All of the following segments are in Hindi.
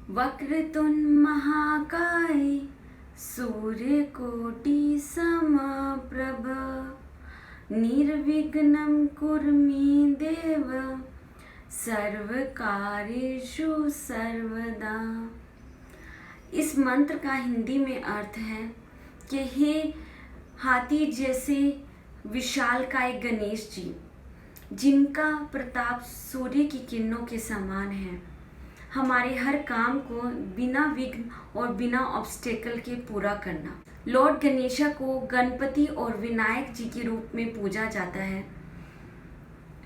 वक्रतुंड महाकाय सूर्यकोटि समप्रभ निर्विघ्नं कुरु मे देव सर्वकार्येषु सर्वदा। इस मंत्र का हिंदी में अर्थ है कि हे हाथी जैसे विशालकाय गणेश जी, जिनका प्रताप सूर्य की किरणों के समान है, हमारे हर काम को बिना विघ्न और बिना ऑब्स्टेकल के पूरा करना। लॉर्ड गणेशा को गणपति और विनायक जी के रूप में पूजा जाता है।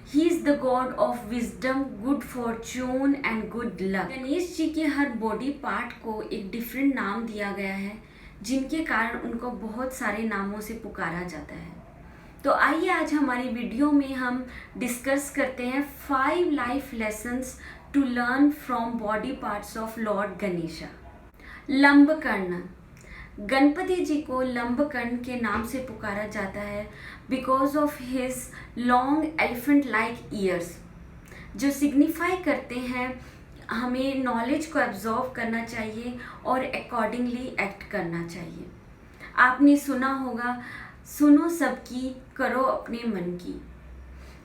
He is the god of wisdom, good fortune and good luck. Ganesh ji के हर बॉडी पार्ट को एक डिफरेंट नाम दिया गया है, जिनके कारण उनको बहुत सारे नामों से पुकारा जाता है। तो आइए आज हमारी वीडियो में हम डिस्कस करते हैं 5 life lessons to learn from body parts of lord Ganesha. Lambakarna. Ganapati ji को लंबकर्ण के नाम से पुकारा जाता है because of his long elephant like ears, जो सिग्निफाई करते हैं हमें नॉलेज को एब्जॉर्व करना चाहिए और अकॉर्डिंगली एक्ट करना चाहिए। आपने सुना होगा, सुनो सबकी, करो अपने मन की।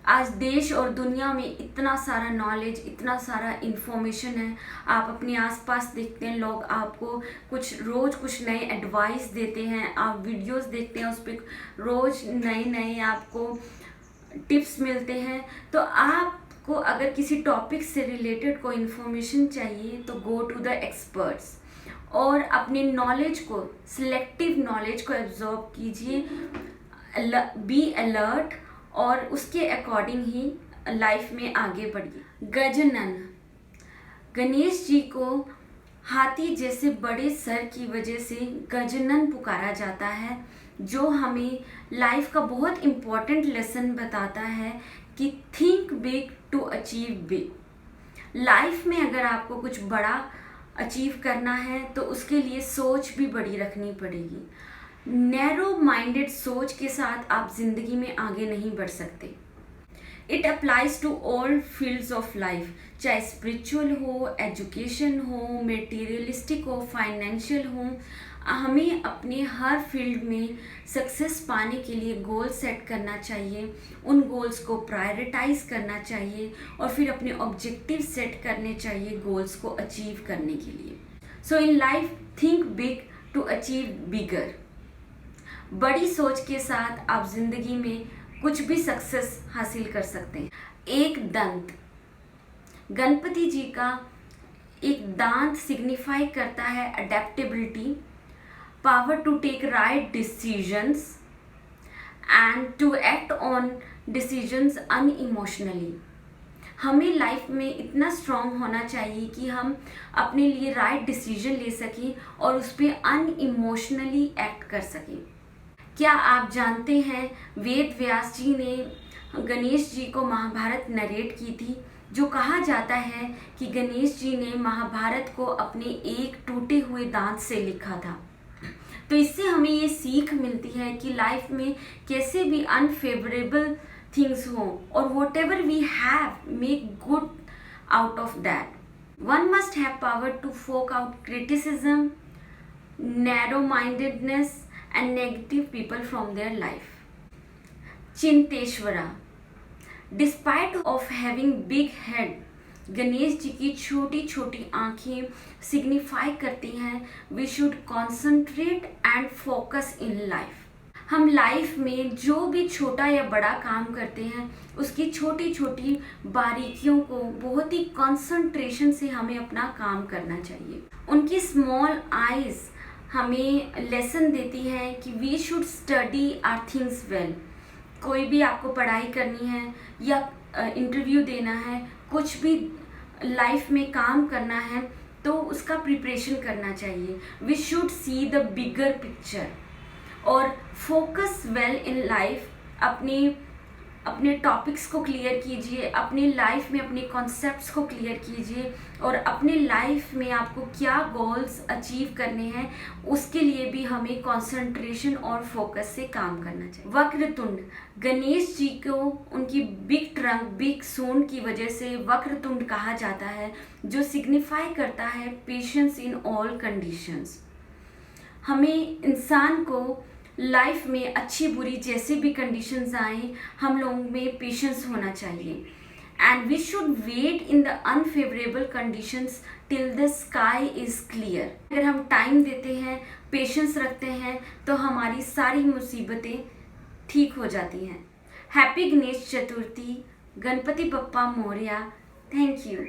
आज देश और दुनिया में इतना सारा नॉलेज, इतना सारा इंफॉर्मेशन है। आप अपने आसपास देखते हैं, लोग आपको रोज़ कुछ नए एडवाइस देते हैं। आप वीडियोस देखते हैं, उस पर रोज़ नए नए आपको टिप्स मिलते हैं। तो आपको अगर किसी टॉपिक से रिलेटेड कोई इंफॉर्मेशन चाहिए तो गो टू द एक्सपर्ट्स और अपने नॉलेज को, सिलेक्टिव नॉलेज को एब्जॉर्ब कीजिए, बी अलर्ट और उसके अकॉर्डिंग ही लाइफ में आगे बढ़िए। गजानन। गणेश जी को हाथी जैसे बड़े सर की वजह से गजानन पुकारा जाता है, जो हमें लाइफ का बहुत इम्पोर्टेंट लेसन बताता है कि think big to achieve big. Life में अगर आपको कुछ बड़ा अचीव करना है तो उसके लिए सोच भी बड़ी रखनी पड़ेगी। नैरो माइंडेड सोच के साथ आप जिंदगी में आगे नहीं बढ़ सकते। It applies to all fields of life, चाहे स्पिरिचुअल हो, एजुकेशन हो, मटेरियलिस्टिक हो, फाइनेंशियल हो। हमें अपने हर फील्ड में सक्सेस पाने के लिए गोल सेट करना चाहिए, उन गोल्स को प्रायोरिटाइज करना चाहिए और फिर अपने ऑब्जेक्टिव सेट करने चाहिए गोल्स को अचीव करने के लिए। So in life think big to achieve bigger. बड़ी सोच के साथ आप जिंदगी में कुछ भी सक्सेस हासिल कर सकते हैं। एक दंत। गणपति जी का एक दांत सिग्निफाई करता है adaptability, power to take right decisions and to act on decisions unemotionally. हमें लाइफ में इतना स्ट्रांग होना चाहिए कि हम अपने लिए राइट डिसीजन ले सकें और उस पर अनइमोशनली एक्ट कर सकें। क्या आप जानते हैं वेद व्यास जी ने गणेश जी को महाभारत नरेट की थी, जो कहा जाता है कि गणेश जी ने महाभारत को अपने एक टूटे हुए दांत से लिखा था। तो इससे हमें ये सीख मिलती है कि लाइफ में कैसे भी अनफेवरेबल थिंग्स हो और whatever we have, make good out of that. One must have power to fork out criticism, narrow mindedness and negative people from their life. Chinteshwara. Despite of having big head, Ganesh ji की छोटी छोटी आंखें सिग्निफाई करती हैं we should concentrate and focus in life. हम लाइफ में जो भी छोटा या बड़ा काम करते हैं, उसकी छोटी छोटी बारीकियों को बहुत ही कंसंट्रेशन से हमें अपना काम करना चाहिए। उनकी स्मॉल आईज हमें लेसन देती है कि we should study our things well. कोई भी आपको पढ़ाई करनी है या इंटरव्यू देना है, कुछ भी लाइफ में काम करना है तो उसका प्रिपरेशन करना चाहिए। We should see the bigger picture और फोकस वेल इन लाइफ। अपनी अपने टॉपिक्स को क्लियर कीजिए, अपनी लाइफ में अपने कॉन्सेप्ट्स को क्लियर कीजिए और अपने लाइफ में आपको क्या गोल्स अचीव करने हैं उसके लिए भी हमें कंसंट्रेशन और फोकस से काम करना चाहिए। वक्रतुंड, गणेश जी को उनकी बिग ट्रंक, बिग सूंड की वजह से वक्रतुंड कहा जाता है, जो सिग्निफाई करता है पेशेंस इन ऑल कंडीशंस। हमें इंसान को लाइफ में अच्छी बुरी जैसे भी कंडीशंस आए, हम लोगों में पेशेंस होना चाहिए and we should wait in the unfavourable conditions till the sky is clear. अगर हम टाइम देते हैं, पेशेंस रखते हैं, तो हमारी सारी मुसीबतें ठीक हो जाती हैं। Happy Ganesh Chaturthi, Ganpati Bappa Morya. Thank you.